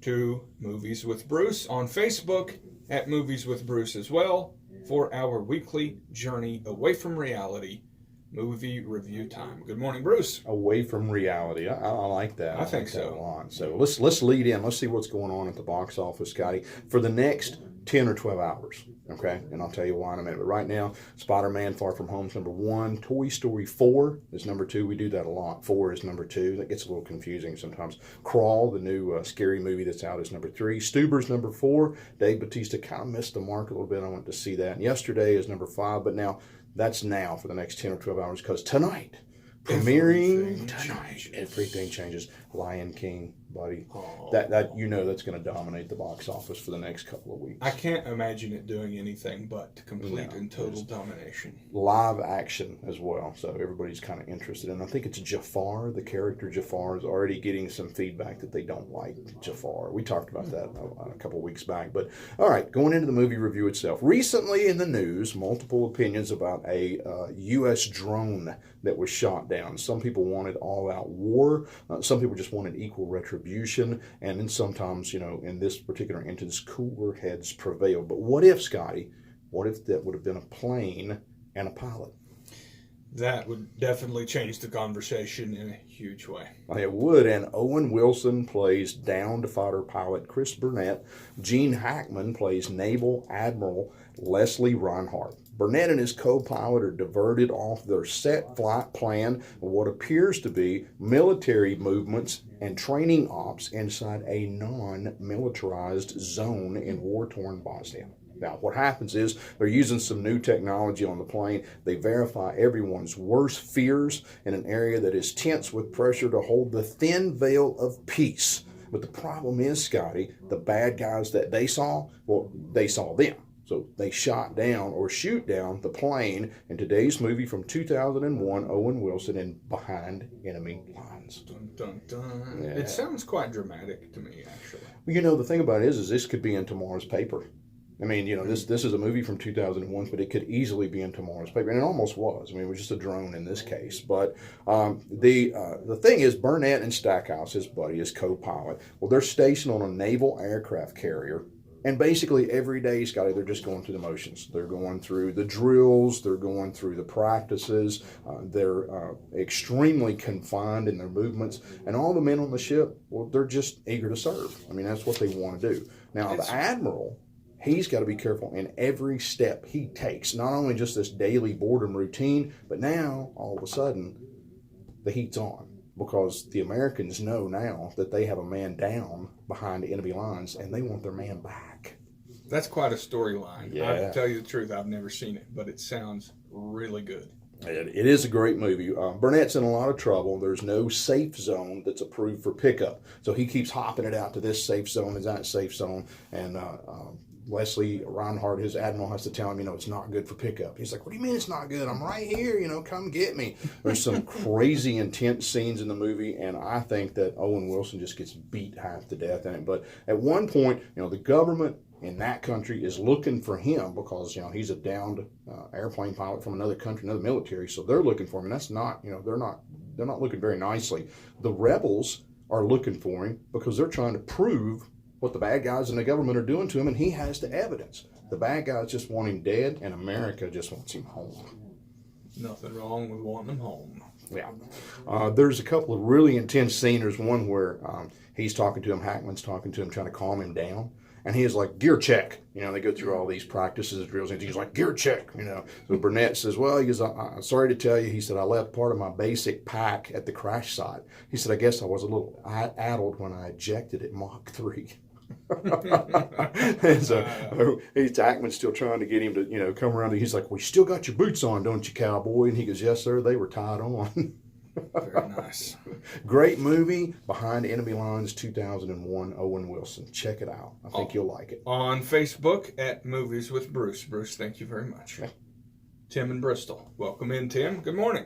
to Movies with Bruce on Facebook at Movies with Bruce as well for our weekly journey away from reality, movie review time. Good morning, Bruce. Away from reality. I like that. I think like that so. a lot. So let's lead in. Let's see what's going on at the box office, Scotty, for the next 10 or 12 hours. Okay, and I'll tell you why in a minute. But right now, Spider-Man: Far From Home is number 1. Toy Story 4 is number 2. We do that a lot. 4 is number 2. That gets a little confusing sometimes. Crawl, the new scary movie that's out, is number 3. Stuber's number 4. Dave Bautista kind of missed the mark a little bit. I went to see that. And Yesterday is number 5. But now, that's now for the next 10 or 12 hours because tonight, everything changes. Lion King, buddy. Oh. That that's going to dominate the box office for the next couple of weeks. I can't imagine it doing anything but complete and total domination. Live action as well, so everybody's kind of interested. And I think it's Jafar. The character Jafar is already getting some feedback that they don't like Jafar. We talked about that a couple of weeks back. But all right, going into the movie review itself. Recently in the news, multiple opinions about a U.S. drone that was shot down. Some people wanted all-out war. Some people just wanted equal retribution. And then sometimes, in this particular instance, cooler heads prevailed. But what if, Scotty, what if that would have been a plane and a pilot? That would definitely change the conversation in a huge way. It would, and Owen Wilson plays downed fighter pilot Chris Burnett. Gene Hackman plays Naval Admiral Leslie Reinhardt. Burnett and his co-pilot are diverted off their set flight plan of what appears to be military movements and training ops inside a non-militarized zone in war-torn Bosnia. Now, what happens is they're using some new technology on the plane. They verify everyone's worst fears in an area that is tense with pressure to hold the thin veil of peace. But the problem is, Scotty, the bad guys that they saw them. So they shot down or shoot down the plane in today's movie from 2001, Owen Wilson in Behind Enemy Lines. Dun, dun, dun. Yeah. It sounds quite dramatic to me, actually. Well, the thing about it is this could be in tomorrow's paper. I mean, this is a movie from 2001, but it could easily be in tomorrow's paper, and it almost was. I mean, it was just a drone in this case. But the thing is, Burnett and Stackhouse, his buddy, his co-pilot, well, they're stationed on a naval aircraft carrier. And basically every day, Scotty, they're just going through the motions. They're going through the drills. They're going through the practices. They're extremely confined in their movements. And all the men on the ship, well, they're just eager to serve. I mean, that's what they want to do. Now, the Admiral, he's got to be careful in every step he takes. Not only just this daily boredom routine, but now, all of a sudden, the heat's on. Because the Americans know now that they have a man down behind the enemy lines, and they want their man back. That's quite a storyline. Yeah. I have to tell you the truth, I've never seen it, but it sounds really good. It is a great movie. Burnett's in a lot of trouble. There's no safe zone that's approved for pickup. So he keeps hopping it out to this safe zone and that safe zone. And Leslie Reinhardt, his admiral, has to tell him, it's not good for pickup. He's like, what do you mean it's not good? I'm right here, come get me. There's some crazy intense scenes in the movie, and I think that Owen Wilson just gets beat half to death in it. But at one point, the government in that country is looking for him because, he's a downed airplane pilot from another country, another military, so they're looking for him, and that's not, they're not looking very nicely. The rebels are looking for him because they're trying to prove what the bad guys in the government are doing to him, and he has the evidence. The bad guys just want him dead, and America just wants him home. Nothing wrong with wanting them home. Yeah. There's a couple of really intense scenes. There's one where he's talking to him, Hackman's talking to him, trying to calm him down. And he is like, gear check. They go through all these practices, drills, and he's like, gear check. So Burnett says, well, he goes, I'm sorry to tell you, he said, I left part of my basic pack at the crash site. He said, I guess I was a little addled when I ejected at Mach 3. And so Hackman's still trying to get him to, come around. He's like, well, you still got your boots on, don't you, cowboy? And he goes, yes, sir, they were tied on. Very nice. Great movie, Behind Enemy Lines, 2001, Owen Wilson. Check it out. I think you'll like it. On Facebook at Movies with Bruce. Bruce, thank you very much. Yeah. Tim in Bristol. Welcome in, Tim. Good morning.